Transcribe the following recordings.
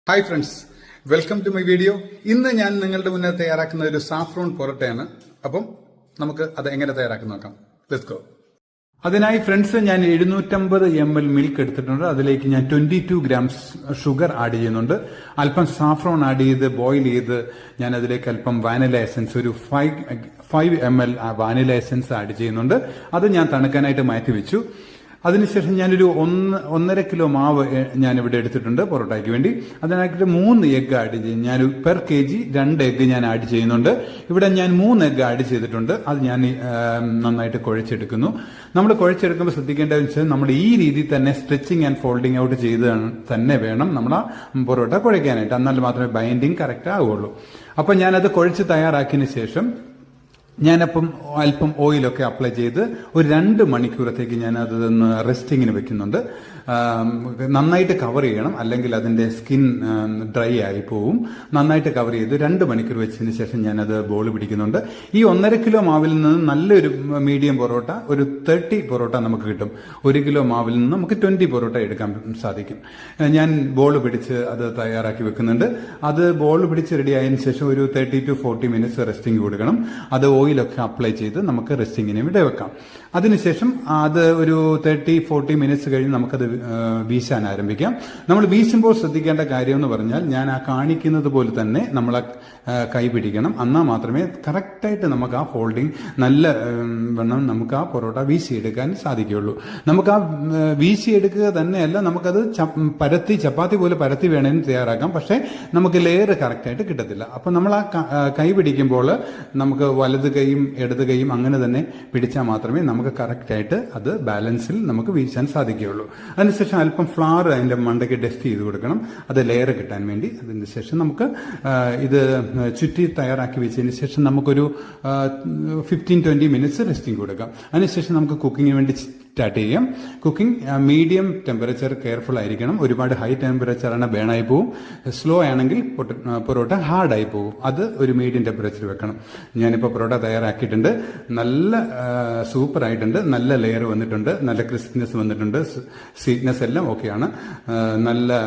Hi friends, welcome to my video. ഇന്ന് ഞാൻ നിങ്ങളുടെ മുന്നേ തയ്യാറാക്കുന്ന ഒരു സാഫ്രോൺ പൊറോട്ടയാണ്. അപ്പം നമുക്ക് അത് എങ്ങനെ തയ്യാറാക്കി നോക്കാം. Let's go. അതിനായി ഫ്രണ്ട്സ്, ഞാൻ 750 ml മിൽക്ക് എടുത്തിട്ടുണ്ട്. അതിലേക്ക് ഞാൻ 22 ഗ്രാംസ് ഷുഗർ ആഡ് ചെയ്യുന്നുണ്ട്. അല്പം സാഫ്രോൺ ആഡ് ചെയ്ത് ബോയിൽ ചെയ്ത് ഞാൻ അതിലേക്ക് അല്പം വാനില എസൻസ്, ഒരു 5 ml വാനില എസൻസ് ആഡ് ചെയ്യുന്നുണ്ട്. അത് ഞാൻ തണുക്കാനായിട്ട് മാറ്റി വെച്ചു. അതിനുശേഷം ഞാനൊരു 1.5 കിലോ മാവ് ഞാനിവിടെ എടുത്തിട്ടുണ്ട് പൊറോട്ടയ്ക്ക് വേണ്ടി. അതിനായിട്ട് 3 എഗ് ആഡ് ചെയ്യും. ഞാൻ പെർ kg 2 എഗ് ഞാൻ ആഡ് ചെയ്യുന്നുണ്ട്. ഇവിടെ ഞാൻ 3 എഗ് ആഡ് ചെയ്തിട്ടുണ്ട്. അത് ഞാൻ നന്നായിട്ട് കുഴച്ചെടുക്കുന്നു. നമ്മൾ കുഴച്ചെടുക്കുമ്പോൾ ശ്രദ്ധിക്കേണ്ടതെന്ന് വെച്ചാൽ നമ്മൾ ഈ രീതിയിൽ തന്നെ സ്ട്രെച്ചിങ് ആൻഡ് ഫോൾഡിങ് ഔട്ട് ചെയ്ത് തന്നെ വേണം നമ്മൾ ആ പൊറോട്ട കുഴയ്ക്കാനായിട്ട്. എന്നാൽ മാത്രമേ ബൈൻഡിങ് കറക്റ്റ് ആവുകയുള്ളൂ. അപ്പം ഞാനത് കുഴച്ച് തയ്യാറാക്കിയതിന് ശേഷം ഞാനപ്പം അല്പം ഓയിലൊക്കെ അപ്ലൈ ചെയ്ത് ഒരു 2 മണിക്കൂറത്തേക്ക് ഞാൻ അത് റെസ്റ്റിങ്ങിന് വെക്കുന്നുണ്ട്. നന്നായിട്ട് കവർ ചെയ്യണം, അല്ലെങ്കിൽ അതിന്റെ സ്കിൻ ഡ്രൈ ആയി പോവും. നന്നായിട്ട് കവർ ചെയ്ത് 2 മണിക്കൂർ വെച്ചതിന് ശേഷം ഞാനത് ബോൾ പിടിക്കുന്നുണ്ട്. ഈ 1.5 കിലോ മാവിൽ നിന്ന് നല്ലൊരു മീഡിയം പൊറോട്ട, ഒരു 30 പൊറോട്ട നമുക്ക് കിട്ടും. 1 കിലോ മാവിൽ നിന്ന് നമുക്ക് 20 പൊറോട്ട എടുക്കാൻ സാധിക്കും. ഞാൻ ബോൾ പിടിച്ച് അത് തയ്യാറാക്കി വെക്കുന്നുണ്ട്. അത് ബോൾ പിടിച്ച് റെഡി ആയതിനു ശേഷം ഒരു 30 to 40 മിനിറ്റ്സ് റെസ്റ്റിംഗ് കൊടുക്കണം. അത് ഓയിലൊക്കെ അപ്ലൈ ചെയ്ത് നമുക്ക് റെസ്റ്റിങ്ങിന് ഇവിടെ വെക്കാം. അതിനുശേഷം അത് ഒരു 30-40 മിനിറ്റ്സ് കഴിഞ്ഞ് നമുക്കത് വീശാൻ ആരംഭിക്കാം. നമ്മൾ വീശുമ്പോൾ ശ്രദ്ധിക്കേണ്ട കാര്യം എന്ന് പറഞ്ഞാൽ, ഞാൻ ആ കാണിക്കുന്നത് പോലെ തന്നെ നമ്മളെ കൈ പിടിക്കണം. എന്നാൽ മാത്രമേ കറക്റ്റായിട്ട് നമുക്ക് ആ ഫോൾഡിങ് നല്ല വണ്ണം നമുക്ക് ആ പൊറോട്ട വീശിയെടുക്കാൻ സാധിക്കുകയുള്ളൂ. നമുക്ക് ആ വീശിയെടുക്കുക തന്നെയല്ല, നമുക്കത് പരത്തി ചപ്പാത്തി പോലെ പരത്തി വേണമെങ്കിൽ തയ്യാറാക്കാം. പക്ഷേ നമുക്ക് ലെയർ കറക്റ്റായിട്ട് കിട്ടത്തില്ല. അപ്പം നമ്മൾ ആ കൈ പിടിക്കുമ്പോൾ നമുക്ക് വലത് കൈയും ഇടത് കൈയും അങ്ങനെ തന്നെ പിടിച്ചാൽ മാത്രമേ നമുക്ക് കറക്റ്റായിട്ട് അത് ബാലൻസിൽ നമുക്ക് വീശാൻ സാധിക്കുകയുള്ളൂ. അതിനുശേഷം അല്പം ഫ്ലവർ അതിന്റെ മണ്ടയ്ക്ക് ഡസ്റ്റ് ചെയ്ത് കൊടുക്കണം, അത് ലെയർ കിട്ടാൻ വേണ്ടി. അതിന് ശേഷം നമുക്ക് ഇത് ചുറ്റി തയ്യാറാക്കി വെച്ചതിന് ശേഷം നമുക്കൊരു 15-20 മിനിറ്റ്സ് റെസ്റ്റിംഗ് കൊടുക്കാം. അതിനുശേഷം നമുക്ക് കുക്കിങ്ങിന് വേണ്ടി സ്റ്റാർട്ട് ചെയ്യാം. കുക്കിംഗ് മീഡിയം ടെമ്പറേച്ചർ കെയർഫുൾ ആയിരിക്കണം. ഒരുപാട് ഹൈ ടെമ്പറേച്ചറാണ് ബേണായി പോവും. സ്ലോ ആണെങ്കിൽ പൊറോട്ട ഹാർഡായി പോകും. അത് ഒരു മീഡിയം ടെമ്പറേച്ചർ വെക്കണം. ഞാനിപ്പോൾ പൊറോട്ട തയ്യാറാക്കിയിട്ടുണ്ട്. നല്ല സൂപ്പർ ആയിട്ടുണ്ട്. നല്ല ലെയർ വന്നിട്ടുണ്ട്, നല്ല ക്രിസ്പിനെസ് വന്നിട്ടുണ്ട്, സ്വീറ്റ്നെസ് എല്ലാം ഓക്കെയാണ്. നല്ല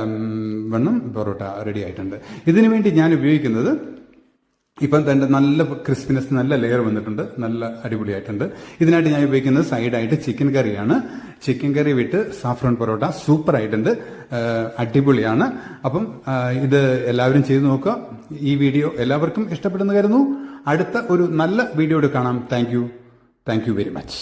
വണ്ണം പൊറോട്ട റെഡി ആയിട്ടുണ്ട്. ഇതിനു വേണ്ടി ഞാൻ ഉപയോഗിക്കുന്നത്, ഇപ്പം തന്നെ നല്ല ക്രിസ്പിനെസ്, നല്ല ലെയർ വന്നിട്ടുണ്ട്, നല്ല അടിപൊളിയായിട്ടുണ്ട്. ഇതിനായിട്ട് ഞാൻ ഉപയോഗിക്കുന്നത് സൈഡായിട്ട് ചിക്കൻ കറിയാണ്. ചിക്കൻ കറി വിട്ട് സാഫ്രോൺ പൊറോട്ട സൂപ്പർ ആയിട്ടുണ്ട്, അടിപൊളിയാണ്. അപ്പം ഇത് എല്ലാവരും ചെയ്തു നോക്കുക. ഈ വീഡിയോ എല്ലാവർക്കും ഇഷ്ടപ്പെടുന്നു കരുതുന്നു. അടുത്ത ഒരു നല്ല വീഡിയോയോട് കാണാം. Thank you very much.